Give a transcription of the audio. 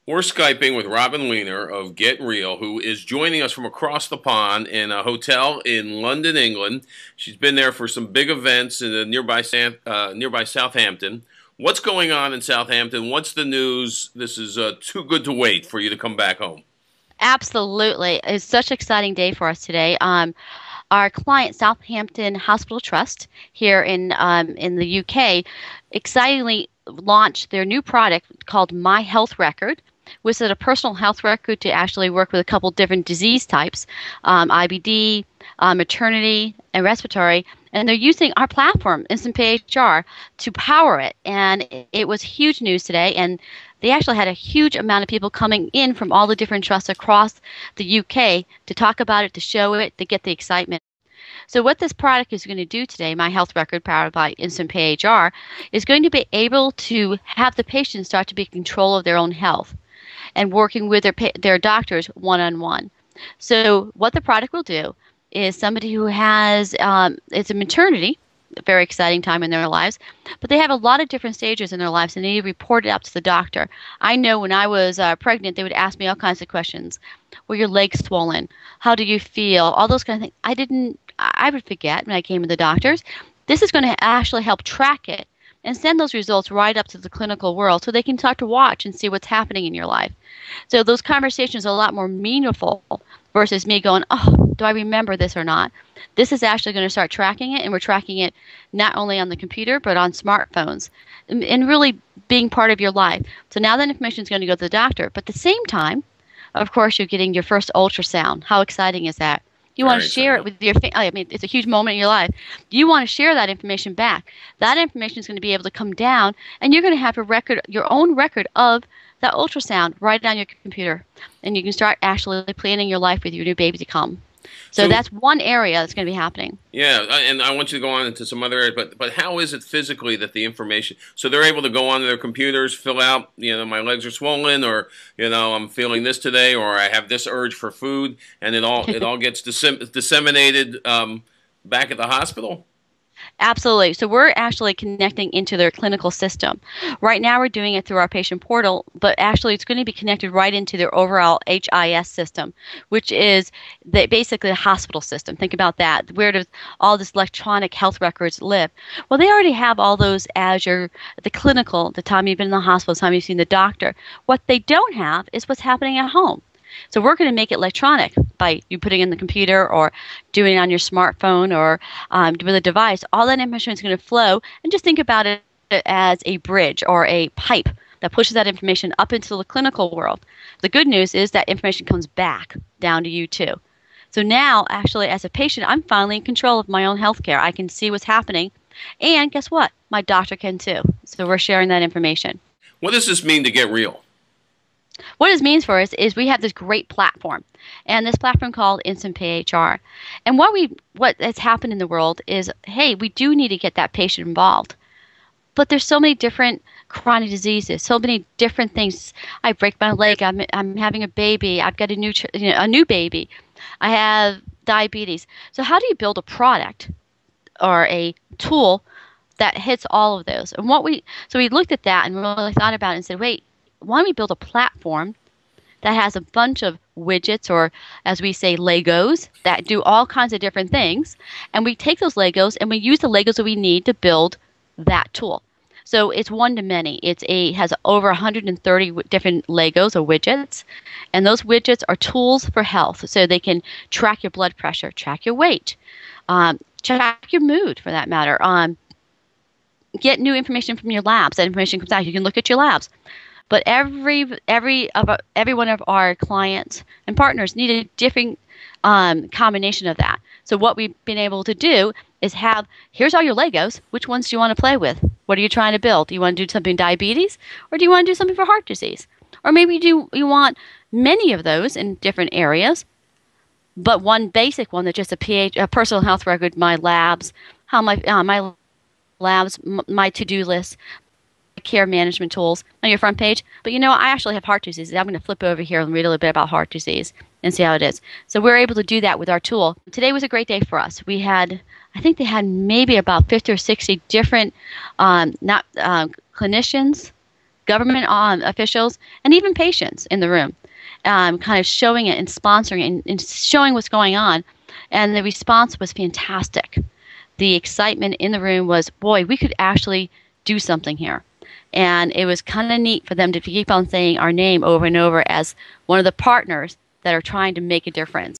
We're Skyping with Robin Wiener of Get Real, who is joining us from across the pond in a hotel in London, England. She's been there for some big events in the nearby Southampton. What's going on in Southampton? What's the news? This is too good to wait for you to come back home. Absolutely. It's such an exciting day for us today. Our client, Southampton Hospital Trust, here in the UK, excitingly launched their new product called My Health Record, which is a personal health record to actually work with a couple different disease types, IBD, maternity, and respiratory. And they're using our platform, Instant PHR, to power it. And it was huge news today. And they actually had a huge amount of people coming in from all the different trusts across the UK to talk about it, to show it, to get the excitement. So what this product is going to do today, My Health Record powered by Instant PHR, is going to be able to have the patient start to be in control of their own health and working with their doctors one-on-one. So what the product will do is somebody who has, it's a maternity, a very exciting time in their lives, but they have a lot of different stages in their lives and they need to report it out to the doctor. I know when I was pregnant, they would ask me all kinds of questions. Were your legs swollen? How do you feel? All those kind of things. I would forget when I came to the doctors. This is going to actually help track it and send those results right up to the clinical world so they can start to watch and see what's happening in your life. So those conversations are a lot more meaningful versus me going, oh, do I remember this or not? This is actually going to start tracking it, and we're tracking it not only on the computer but on smartphones and really being part of your life. So now that information is going to go to the doctor, but at the same time, of course, you're getting your first ultrasound. How exciting is that? You want to share it with your family. I mean, it's a huge moment in your life. You want to share that information back. That information is going to be able to come down, and you're going to have a record, your own record of that ultrasound right on your computer. And you can start actually planning your life with your new baby to come. So that's one area that's going to be happening. Yeah, and I want you to go on into some other areas, but how is it physically that the information, so they're able to go onto their computers, fill out, my legs are swollen, or, I'm feeling this today, or I have this urge for food, and it all gets disseminated back at the hospital? Absolutely. So we're actually connecting into their clinical system. Right now we're doing it through our patient portal, but actually it's going to be connected right into their overall HIS system, which is basically the hospital system. Think about that. Where does all this electronic health records live? Well, they already have all those as the clinical, the time you've been in the hospital, the time you've seen the doctor. What they don't have is what's happening at home. So we're going to make it electronic by you putting it in the computer or doing it on your smartphone or with a device. All that information is going to flow, and just think about it as a bridge or a pipe that pushes that information up into the clinical world. The good news is that information comes back down to you too. So now, actually, as a patient, I'm finally in control of my own health care. I can see what's happening, and guess what? My doctor can too. So we're sharing that information. What does this mean to Get Real? What this means for us is we have this great platform, and this platform called Instant PHR. And what has happened in the world is, hey, we do need to get that patient involved. But there's so many different chronic diseases, so many different things. I break my leg. I'm having a baby. I've got a new baby. I have diabetes. So how do you build a product or a tool that hits all of those? And so we looked at that and really thought about it and said, wait, why don't we build a platform that has a bunch of widgets, or as we say, Legos, that do all kinds of different things, and we take those Legos and we use the Legos that we need to build that tool. So it's one to many. It has over 130 different Legos or widgets, and those widgets are tools for health. So they can track your blood pressure, track your weight, track your mood for that matter, get new information from your labs. That information comes out. You can look at your labs. But every one of our clients and partners need a different combination of that. So what we've been able to do is here's all your Legos. Which ones do you want to play with? What are you trying to build? Do you want to do something diabetes, or do you want to do something for heart disease? Or maybe you want many of those in different areas, but one basic one that's just a personal health record, my labs, my labs, my to-do list, care management tools on your front page. But I actually have heart disease. I'm going to flip over here and read a little bit about heart disease and see how it is. So we're able to do that with our tool. Today was a great day for us. I think they had maybe about 50 or 60 different clinicians government officials, and even patients in the room, kind of showing it and sponsoring it and showing what's going on. And the response was fantastic. The excitement in the room was, boy, we could actually do something here. And it was kind of neat for them to keep on saying our name over and over as one of the partners that are trying to make a difference.